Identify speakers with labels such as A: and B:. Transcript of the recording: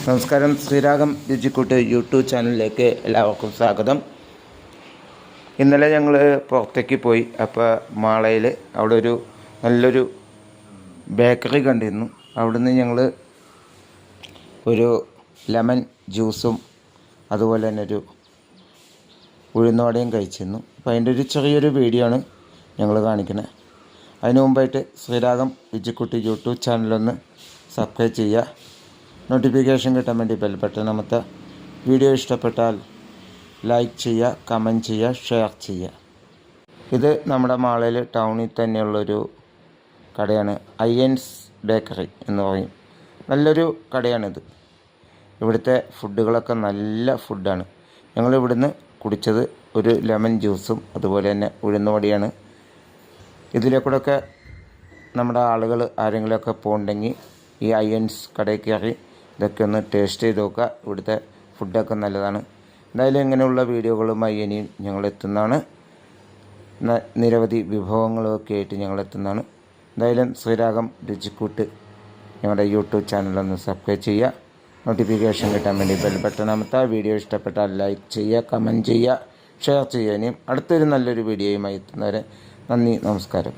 A: നമസ്കാരം. ശ്രീരാഗം രുചിക്കൂട്ട് യൂട്യൂബ് ചാനലിലേക്ക് എല്ലാവർക്കും സ്വാഗതം. ഇന്നലെ ഞങ്ങൾ പുറത്തേക്ക് പോയി. അപ്പോൾ മാളയിൽ അവിടെ ഒരു നല്ലൊരു ബേക്കറി കണ്ടിരുന്നു. അവിടുന്ന് ഞങ്ങൾ ഒരു ലെമൺ ജ്യൂസും അതുപോലെ തന്നെ ഒരു ഉഴുന്നുവടയും കഴിച്ചിരുന്നു. അപ്പോൾ അതിൻ്റെ ഒരു ചെറിയൊരു വീഡിയോ ആണ് ഞങ്ങൾ കാണിക്കുന്നത്. അതിന് മുമ്പായിട്ട് ശ്രീരാഗം രുചിക്കൂട്ട് യൂട്യൂബ് ചാനലൊന്ന് സബ്സ്ക്രൈബ് ചെയ്യുക. നോട്ടിഫിക്കേഷൻ കിട്ടാൻ വേണ്ടി ബെൽ ബട്ടൺ അമർത്തുക. വീഡിയോ ഇഷ്ടപ്പെട്ടാൽ ലൈക്ക് ചെയ്യുക, കമൻറ്റ് ചെയ്യുക, ഷെയർ ചെയ്യുക. ഇത് നമ്മുടെ മാളയിൽ ടൗണിൽ തന്നെയുള്ളൊരു കടയാണ്. അയ്യൻസ് ബേക്കറി എന്ന് പറയും. നല്ലൊരു കടയാണിത്. ഇവിടുത്തെ ഫുഡുകളൊക്കെ നല്ല ഫുഡാണ്. ഞങ്ങൾ ഇവിടുന്ന് കുടിച്ചത് ഒരു ലെമൺ ജ്യൂസും അതുപോലെ തന്നെ ഉഴുന്നുവടയാണ്. ഇതിലേക്കൂടെയൊക്കെ നമ്മുടെ ആളുകൾ ആരെങ്കിലുമൊക്കെ പോകുന്നുണ്ടെങ്കിൽ ഈ അയ്യൻസ് കടയിൽ കയറി ഇതൊക്കെ ഒന്ന് ടേസ്റ്റ് ചെയ്ത് നോക്കുക. ഇവിടുത്തെ ഫുഡൊക്കെ നല്ലതാണ്. എന്തായാലും ഇങ്ങനെയുള്ള വീഡിയോകളുമായി ഇനിയും ഞങ്ങൾ എത്തുന്നതാണ്. നിരവധി വിഭവങ്ങളൊക്കെ ആയിട്ട് ഞങ്ങൾ എത്തുന്നതാണ്. എന്തായാലും ശ്രീരാഗം രുചിക്കൂട്ട് ഞങ്ങളുടെ യൂട്യൂബ് ചാനലൊന്ന് സബ്സ്ക്രൈബ് ചെയ്യുക. നോട്ടിഫിക്കേഷൻ കിട്ടാൻ വേണ്ടി ബെൽ ബട്ടൺ അമർത്തുക. വീഡിയോ ഇഷ്ടപ്പെട്ടാൽ ലൈക്ക് ചെയ്യുക, കമൻറ്റ് ചെയ്യുക, ഷെയർ ചെയ്യുക. ഇനിയും അടുത്തൊരു നല്ലൊരു വീഡിയോയുമായി എത്തുന്നവരെ നന്ദി, നമസ്കാരം.